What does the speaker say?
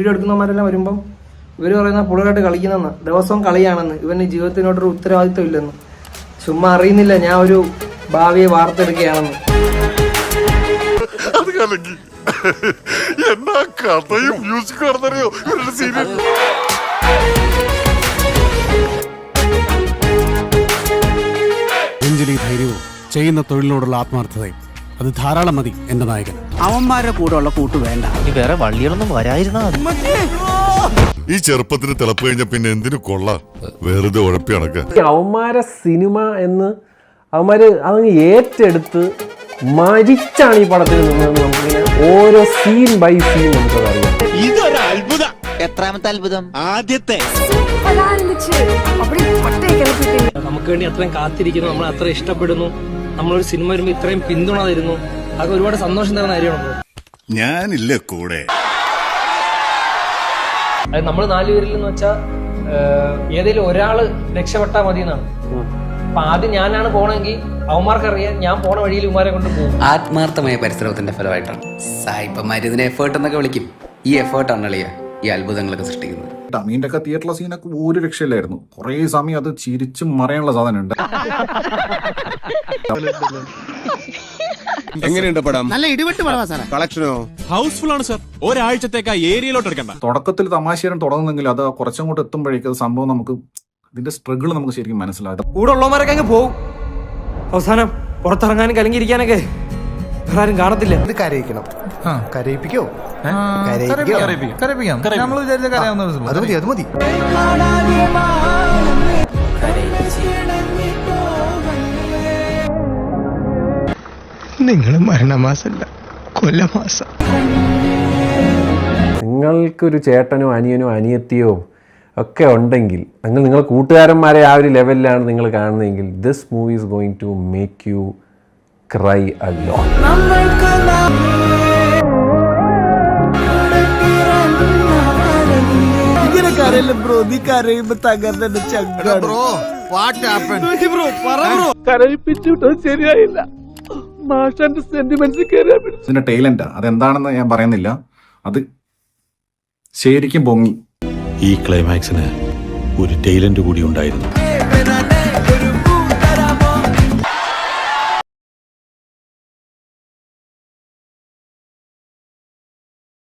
Video എടുക്കുന്നവന്മാരെല്ലാം വരുമ്പം ഇവർ പറയുന്ന പുള്ളിയായിട്ട് കളിക്കുന്നെന്ന്, ദിവസവും കളിയാണെന്ന്, ഇവന് ജീവിതത്തിനോടൊരു ഉത്തരവാദിത്വം ഇല്ലെന്ന്. ചുമ്മാ അറിയുന്നില്ല ഞാൻ ഒരു ഭാവിയെ വാർത്തെടുക്കുകയാണെന്ന്. ധൈര്യവും ചെയ്യുന്ന തൊഴിലിനോടുള്ള ആത്മാർത്ഥതയും അത് ധാരാളം മതി എന്റെ നായകൻ. അവന്മാരുടെ കൂടെയുള്ള കൂട്ട് വേണ്ട. വേറെ വള്ളികളൊന്നും വരായിരുന്നാ ഈ ചെറുപ്പത്തിന് തിളപ്പ് കഴിഞ്ഞ പിന്നെ എന്തിനു കൊള്ള വെറുതെ ഉഴപ്പി നടക്കുക. അവന്മാരെ സിനിമ എന്ന് അവന്മാര് അതങ്ങ് ഏറ്റെടുത്ത് മരിച്ചാണ് ഈ പടത്തിൽ നിന്നത്. നമുക്കിങ്ങനെ ഓരോ സീൻ ബൈ സീൻ നമുക്കതറിയാം. ഇതൊരു അത്ഭുതം. എത്രാമത്തെ അത്ഭുതം? ആദ്യത്തെ. നമുക്ക് വേണ്ടി അത്രയും കാത്തിരിക്കുന്നു, നമ്മൾ അത്ര ഇഷ്ടപ്പെടുന്നു, നമ്മളൊരു സിനിമ വരുമ്പോൾ ഇത്രയും പിന്തുണ തരുന്നു, അതൊക്കെ ഒരുപാട് സന്തോഷം തരുന്ന കാര്യമാണ്. ഞാനില്ല കൂടെ. അത് നമ്മൾ 4 പേരിൽ എന്ന് വെച്ചാൽ ഏതെങ്കിലും ഒരാള് രക്ഷപ്പെട്ടാൽ മതി എന്നാണ്. അപ്പൊ ആദ്യം ഞാനാണ് പോണെങ്കിൽ അവന്മാർക്കറിയാം ഞാൻ പോണ വഴിയിൽ ഉമാരെ കൊണ്ട് പോകും. ആത്മാർത്ഥമായ പരിശ്രമത്തിന്റെ ഫലമായിട്ടാണ് സായിപ്പന്മാർ ഇതിനെ എഫേർട്ട് എന്നൊക്കെ വിളിക്കും. ഈ എഫേർട്ടാണ് അളിയ ഈ അത്ഭുതങ്ങളൊക്കെ സൃഷ്ടിക്കുന്നത്. മീൻ്റെ ഒക്കെ തിയേറ്ററിലെ സീനൊക്കെ ഒരു രക്ഷയില്ലായിരുന്നു. കുറേ സമയം അത് ചിരിച്ചും മറയാനുള്ള സാധനം ഉണ്ട്. എങ്ങനെയുണ്ട് പടം? നല്ല ഇടിവെട്ട് പടവാ സാറേ. കളക്ഷനോ? ഹൗസ്ഫുൾ ആണ് സാർ. ഒരാഴ്ചത്തേക്ക് ഏരിയയിലോട്ട് എടുക്കണ്ട. തുടക്കത്തിൽ തമാശയായിട്ട് തുടങ്ങുന്നെങ്കിൽ അത് കുറച്ചങ്ങോട്ട് എത്തുമ്പോഴേക്കും അത് സംഭവം നമുക്ക് ഇതിന്റെ സ്ട്രഗിൾ നമുക്ക് ശരിക്കും മനസ്സിലാകും. കൂടെ ഉള്ളവന്മാരൊക്കെ അങ്ങ് പോകും. അവസാനം പുറത്തിറങ്ങാനും കലങ്ങിയിരിക്കാനൊക്കെ ആരും കാണത്തില്ല. ഇത് കരയിക്കണം. കരയിപ്പിക്കോ? കരയിപ്പിക്കാം. നമ്മൾ വിചാരിച്ച കരയാവുന്ന അത് മതി, അത് മതി. നിങ്ങൾ മരണമാസല്ല, കൊല്ലമാസം. നിങ്ങൾക്കൊരു ചേട്ടനോ അനിയനോ അനിയത്തിയോ ഒക്കെ ഉണ്ടെങ്കിൽ നിങ്ങളെ കൂട്ടുകാരന്മാരെ ആ ഒരു ലെവലിലാണ് നിങ്ങൾ കാണുന്നതെങ്കിൽ this movie is going to make you cry a lot. ഇങ്ങനെ കരയില്ല ബ്രോ. നീ കരയുമ്പോ തകർന്നെ ചങ്കാണ് ബ്രോ. What happened bro? പറ ബ്രോ. കരയിപ്പിച്ചിട്ട് ശരിയായില്ല. മാഷന്റെ സെന്റിമെന്റ്സ് കയറിയാ ഇതിന്റെ ടൈലന്റ് അതെന്താണെന്ന് ഞാൻ പറയുന്നില്ല. അത് ശരിക്കും പൊങ്ങി. ഈ ക്ലൈമാക്സിന് ഒരു ടൈലന്റ് കൂടി ഉണ്ടായിരുന്നു.